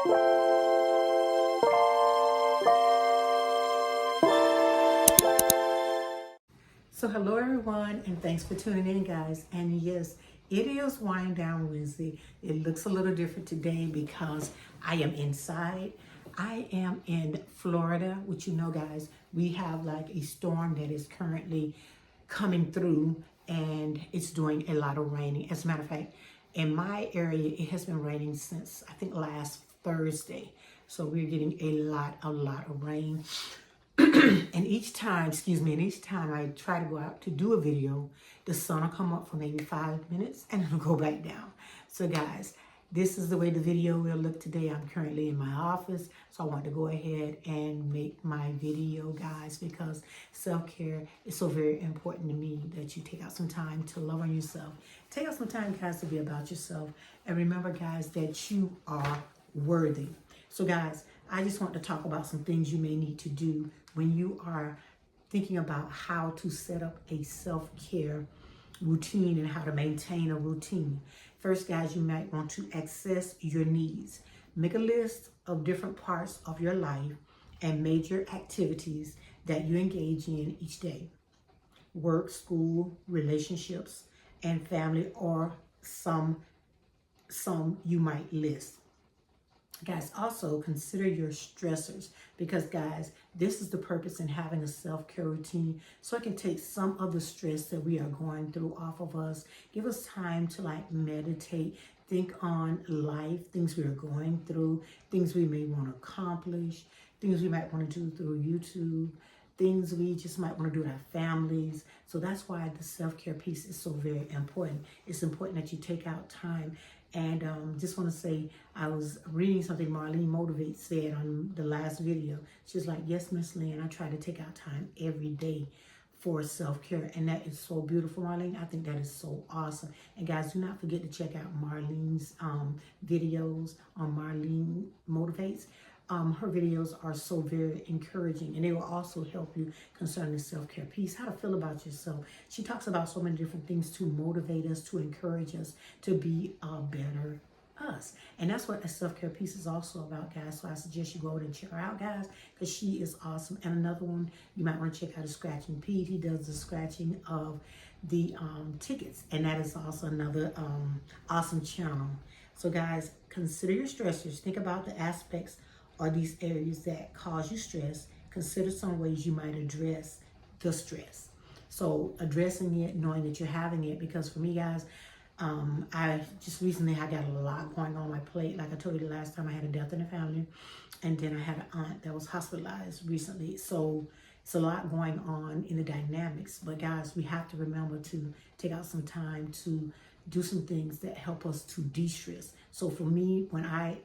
So hello everyone, and thanks for tuning in, guys. And yes, it is Wind Down Wednesday. It looks a little different today because I am inside. I am in Florida, which you know, guys, we have like a storm that is currently coming through, and it's doing a lot of raining. As a matter of fact, in my area, it has been raining since I think last Thursday. So we're getting a lot of rain. And each time, and each time I try to go out to do a video, the sun will come up for maybe 5 minutes and it'll go back down. So guys, this is the way the video will look today. I'm currently in my office, so I want to go ahead and make my video, guys, because self-care is so very important to me, that you take out some time to love on yourself. Take out some time, guys, to be about yourself. And remember, guys, that you are worthy. So guys, I just want to talk about some things you may need to do when you are thinking about how to set up a self-care routine and how to maintain a routine. First, guys, you might want to assess your needs. Make a list of different parts of your life and major activities that you engage in each day. Work, school, relationships, and family, or some you might list. Guys, also consider your stressors, because guys, this is the purpose in having a self-care routine, so it can take some of the stress that we are going through off of us. Give us time to like meditate, think on life, things we are going through, things we may want to accomplish, things we might want to do through YouTube, things we just might want to do with our families. So that's why the self-care piece is so very important. It's important that you take out time. And just want to say, I was reading something Marlene Motivate said on the last video. She's like, yes, Miss Lynn, I try to take out time every day for self-care. And that is so beautiful, Marlene. I think that is so awesome. And guys, do not forget to check out Marlene's videos on Marlene Motivates. Her videos are so very encouraging, and they will also help you concerning the self-care piece, how to feel about yourself. She talks about so many different things to motivate us, to encourage us to be a better us. And that's what a self-care piece is also about, guys. So I suggest you go over and check her out, guys, because she is awesome. And another one you might want to check out is Scratching Pete. He does the scratching of the tickets, and that is also another awesome channel. So guys, consider your stressors. Think about the aspects or these areas that cause you stress. Consider some ways you might address the stress. So addressing it, knowing that you're having it, because for me, guys, I just recently I got a lot going on my plate. Like I told you the last time, I had a death in the family, and then I had an aunt that was hospitalized recently. So it's a lot going on in the dynamics. But guys, we have to remember to take out some time to do some things that help us to de-stress. So for me, when I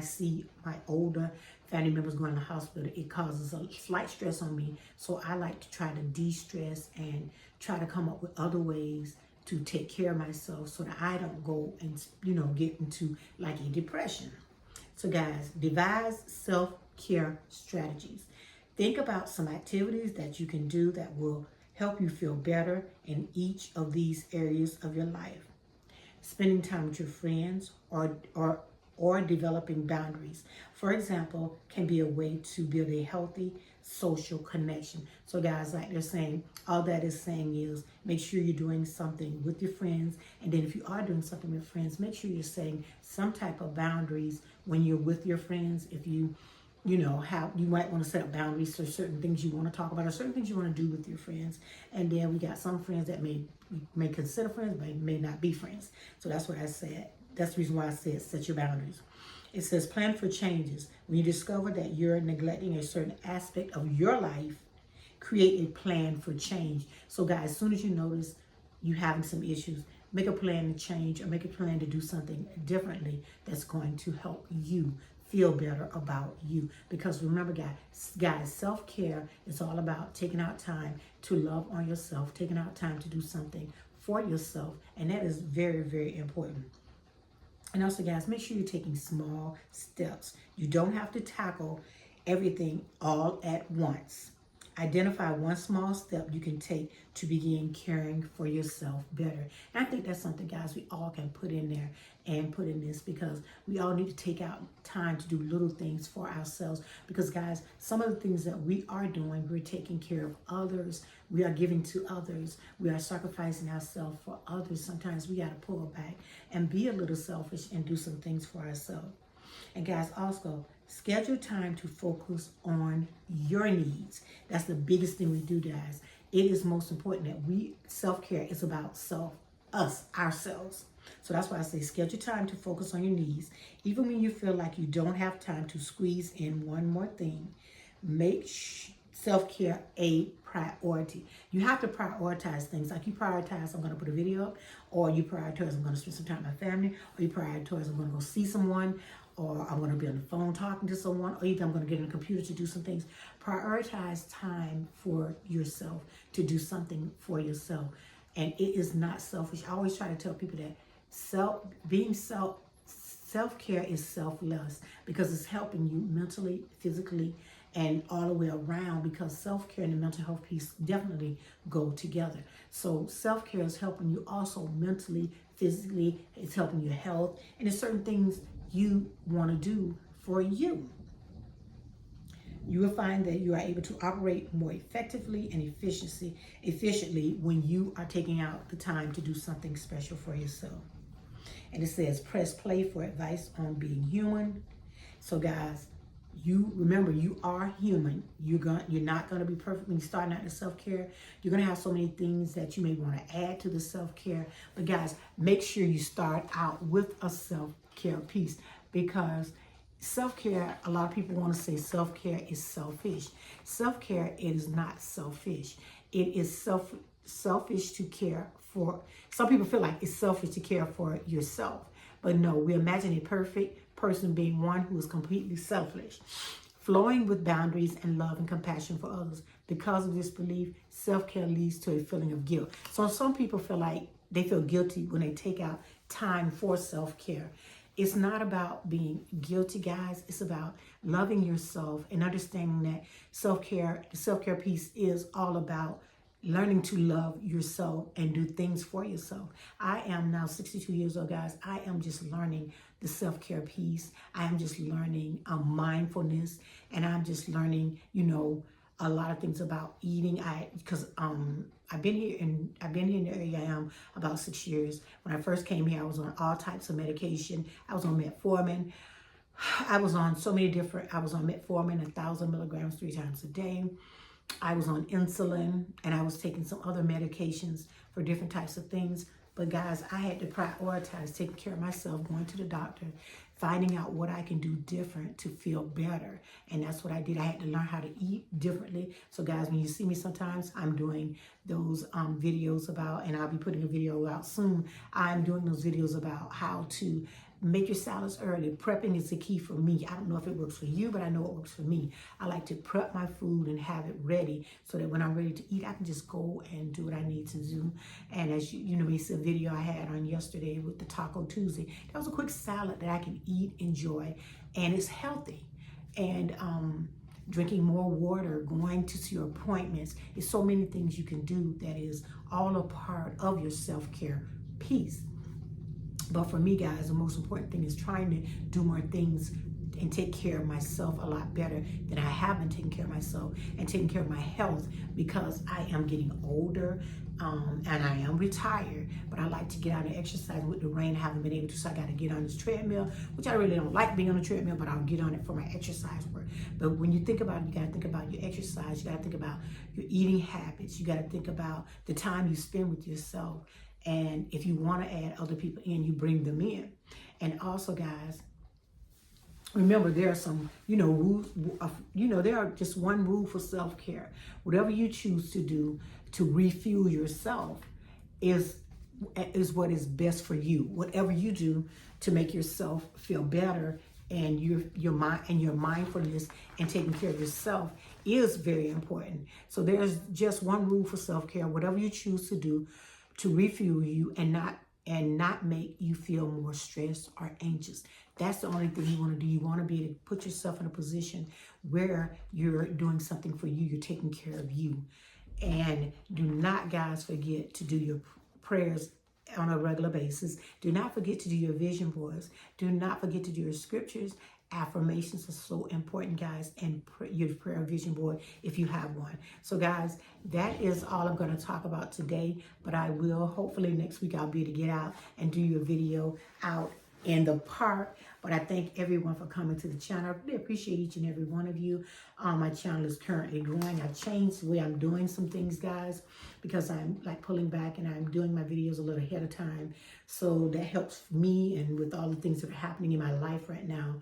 see my older family members going to the hospital, it causes a slight stress on me. So I like to try to de-stress and try to come up with other ways to take care of myself so that I don't go and, get into like a depression. So guys, devise self-care strategies. Think about some activities that you can do that will help you feel better in each of these areas of your life. Spending time with your friends or developing boundaries, for example, can be a way to build a healthy social connection. So guys, like they're saying, all that is saying is make sure you're doing something with your friends. And then if you are doing something with friends, make sure you're setting some type of boundaries when you're with your friends. If you might want to set up boundaries for certain things you want to talk about or certain things you want to do with your friends. And then we got some friends that may consider friends, but may not be friends. So that's what I said. That's the reason why I said set your boundaries. It says plan for changes. When you discover that you're neglecting a certain aspect of your life, create a plan for change. So guys, as soon as you notice you having some issues, make a plan to change or make a plan to do something differently that's going to help you feel better about you. Because remember, guys, self-care is all about taking out time to love on yourself, taking out time to do something for yourself. And that is very, very important. And also, guys, make sure you're taking small steps. You don't have to tackle everything all at once. Identify one small step you can take to begin caring for yourself better. And I think that's something, guys, we all can put in there and put in this, because we all need to take out time to do little things for ourselves. Because, guys, some of the things that we are doing, we're taking care of others. We are giving to others. We are sacrificing ourselves for others. Sometimes we got to pull back and be a little selfish and do some things for ourselves. And, guys, also schedule time to focus on your needs. That's the biggest thing we do, guys. It is most important that self-care is about ourselves. So that's why I say schedule time to focus on your needs. Even when you feel like you don't have time to squeeze in one more thing, make self-care a priority. You have to prioritize things. Like you prioritize, I'm going to put a video up, or you prioritize, I'm going to spend some time with my family, or you prioritize, I'm going to go see someone, or I'm going to be on the phone talking to someone, or either I'm going to get on the computer to do some things. Prioritize time for yourself, to do something for yourself. And it is not selfish. I always try to tell people that self-care is selfless, because it's helping you mentally, physically, and all the way around, because self-care and the mental health piece definitely go together. So self-care is helping you also mentally, physically, it's helping your health, and there's certain things you want to do for you. You will find that you are able to operate more effectively and efficiently when you are taking out the time to do something special for yourself. And it says, press play for advice on being human. So, guys, you remember, you are human. You're not going to be perfect when you're starting out in self-care. You're going to have so many things that you may want to add to the self-care. But, guys, make sure you start out with a self-care piece, because self-care, a lot of people want to say self-care is selfish. Self-care is not selfish. It is selfish to care for. Some people feel like it's selfish to care for yourself. But no, we imagine a perfect person being one who is completely selfish, flowing with boundaries and love and compassion for others. Because of this belief, self-care leads to a feeling of guilt. So some people feel like they feel guilty when they take out time for self-care. It's not about being guilty, guys. It's about loving yourself and understanding that self-care, the self-care piece is all about learning to love yourself and do things for yourself. I am now 62 years old, guys. I am just learning the self-care piece. I am just learning mindfulness, and I'm just learning, a lot of things about eating. Because I've been here in the area I am about 6 years. When I first came here, I was on all types of medication. I was on metformin. I was on metformin, 1,000 milligrams 3 times a day. I was on insulin, and I was taking some other medications for different types of things. But guys, I had to prioritize taking care of myself, going to the doctor, finding out what I can do different to feel better. And that's what I did. I had to learn how to eat differently. So guys, when you see me sometimes, I'm doing those videos about, and I'll be putting a video out soon. I'm doing those videos about how to make your salads early. Prepping is the key for me. I don't know if it works for you, but I know it works for me. I like to prep my food and have it ready so that when I'm ready to eat, I can just go and do what I need to do. And as you know, it's a video I had on yesterday with the Taco Tuesday. That was a quick salad that I can eat, enjoy, and it's healthy. And drinking more water, going to your appointments. There's so many things you can do that is all a part of your self-care piece. But for me, guys, the most important thing is trying to do more things and take care of myself a lot better than I have been taking care of myself, and taking care of my health, because I am getting older and I am retired. But I like to get out and exercise. With the rain, I haven't been able to, so I got to get on this treadmill, which I really don't like being on the treadmill, but I'll get on it for my exercise work. But when you think about it, you got to think about your exercise. You got to think about your eating habits. You got to think about the time you spend with yourself. And if you want to add other people in, you bring them in. And also, guys, remember, there are some, rules, there are just one rule for self-care. Whatever you choose to do to refuel yourself is what is best for you. Whatever you do to make yourself feel better, and your mind and your mindfulness and taking care of yourself is very important. So there's just one rule for self-care. Whatever you choose to do to refuel you and and not make you feel more stressed or anxious. That's the only thing you want to do. You want to be able to put yourself in a position where you're doing something for you. You're taking care of you. And do not, guys, forget to do your prayers on a regular basis. Do not forget to do your vision boards. Do not forget to do your scriptures. Affirmations are so important, guys, and your prayer vision board if you have one. So, guys, that is all I'm going to talk about today. But I will, hopefully next week, I'll be able to get out and do your video out in the park. But I thank everyone for coming to the channel. I really appreciate each and every one of you. My channel is currently growing. I've changed the way I'm doing some things, guys, because I'm like pulling back and I'm doing my videos a little ahead of time. So that helps me, and with all the things that are happening in my life right now,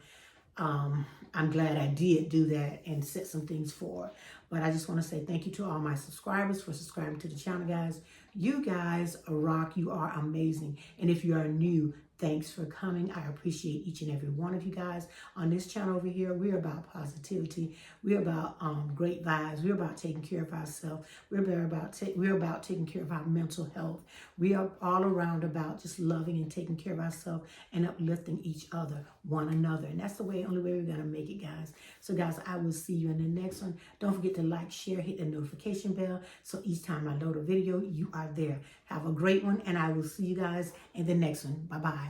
I'm glad I did do that and set some things forward. But I just want to say thank you to all my subscribers for subscribing to the channel, guys. You guys rock. You are amazing. And if you are new, thanks for coming. I appreciate each and every one of you guys. On this channel over here, we're about positivity. We're about great vibes. We're about taking care of ourselves. We're about taking care of our mental health. We are all around about just loving and taking care of ourselves and uplifting each other, one another. And that's the only way we're going to make it, guys. So, guys, I will see you in the next one. Don't forget to like, share, hit the notification bell, so each time I load a video, you are there. Have a great one, and I will see you guys in the next one. Bye-bye.